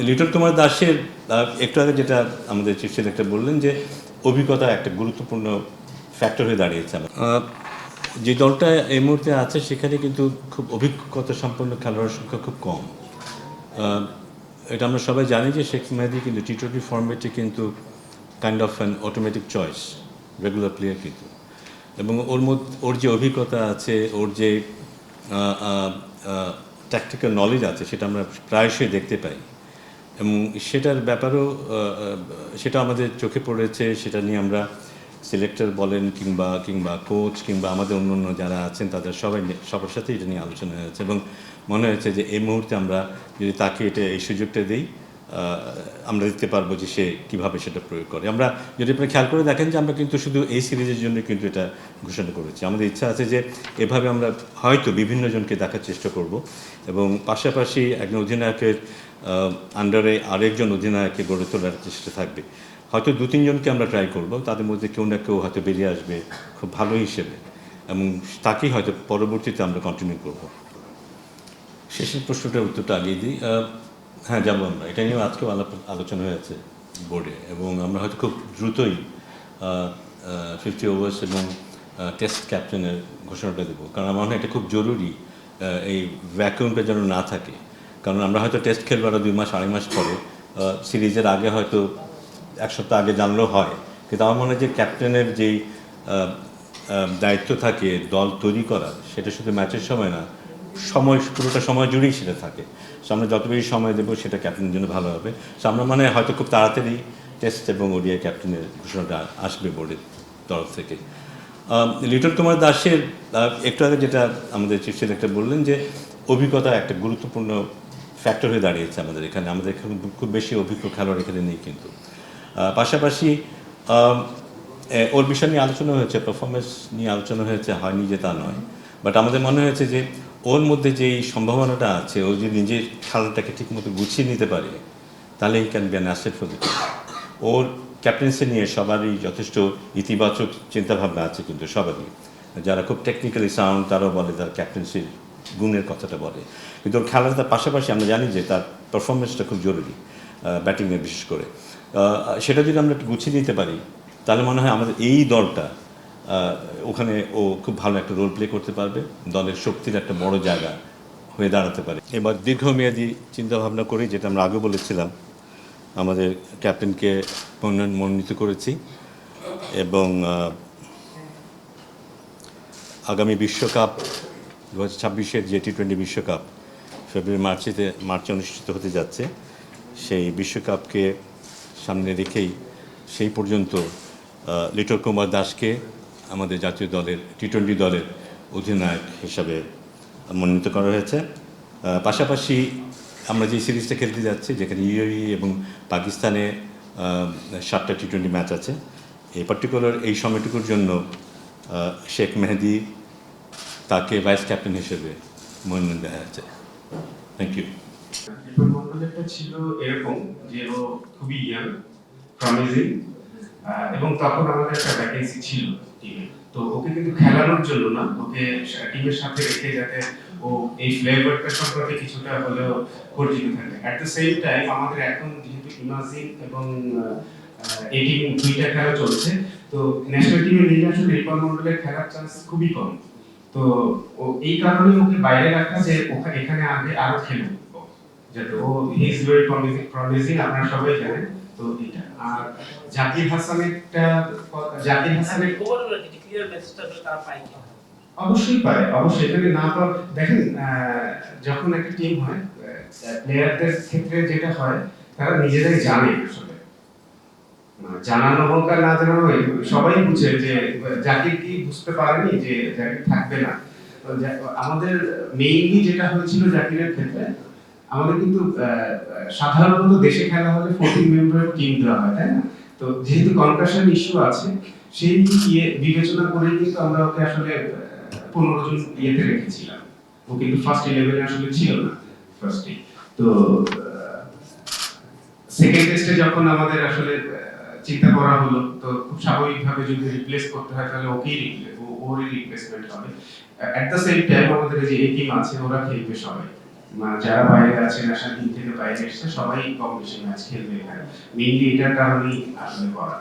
লিটন কুমার দাসের একটু আগে যেটা আমাদের চিফ সিলেক্টর বললেন যে অভিজ্ঞতা একটা গুরুত্বপূর্ণ ফ্যাক্টর হয়ে দাঁড়িয়েছে যে দলটা এই মুহূর্তে আছে সেখানে কিন্তু খুব অভিজ্ঞতা সম্পন্ন খেলোয়াড়ের সংখ্যা খুব কম। এটা আমরা সবাই জানি যে শেখ মেহেদী কিন্তু টি-20 ফর্মেটে কিন্তু kind of an automatic choice, regular player কিন্তু, এবং ওর যে অভিজ্ঞতা আছে, ওর যে ট্যাকটিক্যাল নলেজ আছে সেটা আমরা প্রায়শই দেখতে পাই, এবং সেটার ব্যাপারেও সেটা আমাদের চোখে পড়েছে। সেটা নিয়ে আমরা সিলেক্টর বলেন কিংবা কোচ কিংবা আমাদের অন্য যারা আছেন তাদের সবার সাথে এটা নিয়ে আলোচনা হয়েছে, এবং মনে হয়েছে যে এই মুহূর্তে আমরা যদি তাকে এই সুযোগটা দিই, আমরা দেখতে পারবো যে সে কীভাবে সেটা প্রয়োগ করে। আমরা যদি আপনি খেয়াল করে দেখেন যে আমরা কিন্তু শুধু এই সিরিজের জন্য কিন্তু এটা ঘোষণা করেছি। আমাদের ইচ্ছা আছে যে এভাবে আমরা হয়তো বিভিন্ন জনকে দেখার চেষ্টা করব, এবং পাশাপাশি একজন অধিনায়কের আন্ডারে আরেকজন অধিনায়ককে গড়ে তোলার চেষ্টা থাকবে। হয়তো 2-3 জনকে আমরা ট্রাই করব, তাদের মধ্যে কেউ না কেউ হয়তো বেরিয়ে আসবে খুব ভালো হিসেবে, এবং তাকেই হয়তো পরবর্তীতে আমরা কন্টিনিউ করব। শেষের প্রশ্নটার উত্তরটা আগিয়ে দিই। হ্যাঁ, যাবো আমরা, এটা নিয়েও আজকেও আলোচনা হয়েছে বোর্ডে, এবং আমরা হয়তো খুব দ্রুতই 50 ওভার্স এবং টেস্ট ক্যাপ্টেনের ঘোষণাটা দেবো, কারণ আমার মনে হয় এটা খুব জরুরি, এই ভ্যাকুয়ামটা যেন না থাকে। কারণ আমরা হয়তো টেস্ট খেলবো আরও 2 মাস 2.5 মাস পরে, সিরিজের আগে হয়তো 1 সপ্তাহ আগে জানলেও হয়, কিন্তু আমার মনে হয় যে ক্যাপ্টেনের যেই দায়িত্ব থাকে দল তৈরি করার, সেটা শুধু ম্যাচের সময় না, পুরোটা সময় জুড়েই সেটা থাকে। সো আমরা যত বেশি সময় দেবো সেটা ক্যাপ্টেনের জন্য ভালো হবে। সো আমরা মানে হয়তো খুব তাড়াতাড়ি টেস্ট এবং ওডিআই ক্যাপ্টেনের ঘোষণাটা আসবে বোর্ডের তরফ থেকে। লিটন কুমার দাসের একটু আগে যেটা আমাদের চিফ সিলেক্টর বললেন যে অভিজ্ঞতা একটা গুরুত্বপূর্ণ ফ্যাক্টর হয়ে দাঁড়িয়েছে আমাদের এখানে খুব বেশি অভিজ্ঞ খেলোয়াড় এখানে নেই কিন্তু। পাশাপাশি ওর বিষয় নিয়ে আলোচনা হয়েছে, পারফরমেন্স নিয়ে আলোচনা হয়নি যে তা নয়, বাট আমাদের মনে হয়েছে যে ওর মধ্যে যেই সম্ভাবনাটা আছে, ও যদি নিজের খেলাটাকে ঠিকমতো গুছিয়ে নিতে পারে, তাহলে he can be an asset for the team. ওর ক্যাপ্টেন্সি নিয়ে সবারই যথেষ্ট ইতিবাচক চিন্তাভাবনা আছে, কিন্তু সবারই, যারা খুব টেকনিক্যালি সাউন্ড তারাও বলে তার ক্যাপ্টেন্সির গুণের কথাটা বলে, কিন্তু ওর খেলাটার পাশাপাশি আমরা জানি যে তার পারফরমেন্সটা খুব জরুরি, ব্যাটিংয়ে বিশেষ করে। সেটা যদি আমরা গুছিয়ে নিতে পারি, তাহলে মনে হয় আমাদের এই দলটা ওখানে ও খুব ভালো একটা রোল প্লে করতে পারবে, দলের শক্তির একটা বড় জায়গা হয়ে দাঁড়াতে পারে। এবার দীর্ঘমেয়াদী চিন্তাভাবনা করি, যেটা আমরা আগে বলেছিলাম, আমাদের ক্যাপ্টেনকে মনোনীত করেছি, এবং আগামী বিশ্বকাপ 2026-এর যে টি-20 বিশ্বকাপ ফেব্রুয়ারি মার্চে অনুষ্ঠিত হতে যাচ্ছে, সেই বিশ্বকাপকে সামনে রেখেই সেই পর্যন্ত লিটন কুমার দাসকে আমাদের জাতীয় দলের টি-20 দলের অধিনায়ক হিসাবে মনোনীত করা হয়েছে। পাশাপাশি আমরা যে সিরিজটা খেলতে যাচ্ছি, যেখানে ইউএই এবং পাকিস্তানে 7টা টি-20 ম্যাচ আছে, এই পার্টিকুলার এই সময়টুকুর জন্য শেখ মেহেদী তাকে ভাইস ক্যাপ্টেন হিসেবে মনোনয়ন দেওয়া হয়েছে। Thank you. মন্ডলটা ছিল এরকম যে ও খুবই ইয়াং, প্রমিজিং, এবং তখন আমাদের একটা ভ্যাকেন্সি ছিল টিমে। তো ওকে কিন্তু খেলানোর জন্য না, ওকে টিমের সাথে রেখে যাতে ও এই ফ্লেভারটা সম্পর্কে কিছুটা হলেও পরিচিত থাকে। অ্যাট দ্য সেম টাইম আমাদের এখন যেহেতু ইমাজিং এবং এটিং দুইটা খেলা চলছে, তো ন্যাশনাল টিমের লিগে আসলে রিপন মন্ডলের খেলার চান্স খুবই কম। তো ও এই কারণে ওকে বাইরে রাখা, যে এখানে আগে আরো খেলবে, যাতে ও হি ইজ ভেরি প্রমিজিং, আপনারা সবাই জানেন। তো এটা আর জাকির হাসানের ক্লিয়ার মেসেজটা তারা পায় কি? অবশ্যই পায়, অবশ্যই। এখানে না তো দেখেন, যখন একটা টিম হয়, প্লেয়ারদের ক্ষেত্রে যেটা হয়, তারা নিজেরাই জানে আসলে, জানানো হোক আর না জানানো হোক, সবাই বুঝে যে জাকির কি বুঝতে পারেনি যে জাকির থাকবে না। আমাদের মেইনলি যেটা হয়েছিল জাকিরের ক্ষেত্রে, আমাদের কিন্তু সাধারণত দেশে খেলা হলে 14 মেম্বারের টিম দেওয়া হয়, তাই না? তো যেহেতু কনকাশন ইস্যু আছে, সেই বিবেচনা করে কিন্তু আমরা ওকে আসলে 15 জন ইয়েতে রেখেছিলাম। ও কিন্তু ফার্স্ট 11 আসলে ছিল না ফার্স্টে। তো সেকেন্ড টেস্টে যখন আমাদের আসলে চিন্তা করা হলো, তো খুব স্বাভাবিকভাবে যদি রিপ্লেস করতে হয় তাহলে ওরই রিপ্লেসমেন্ট হবে। অ্যাট দ্য সেম টাইম আমাদের যে এই টিম আছে ওরা খেলবে সবাই, মানে যারা বাইরে আছে, ন্যাশনাল টিম থেকে বাইরে এসেছে, সবাই কম বেশি ম্যাচ খেলবে এখানে। মেইনলি এটার কারণেই আসলে করা।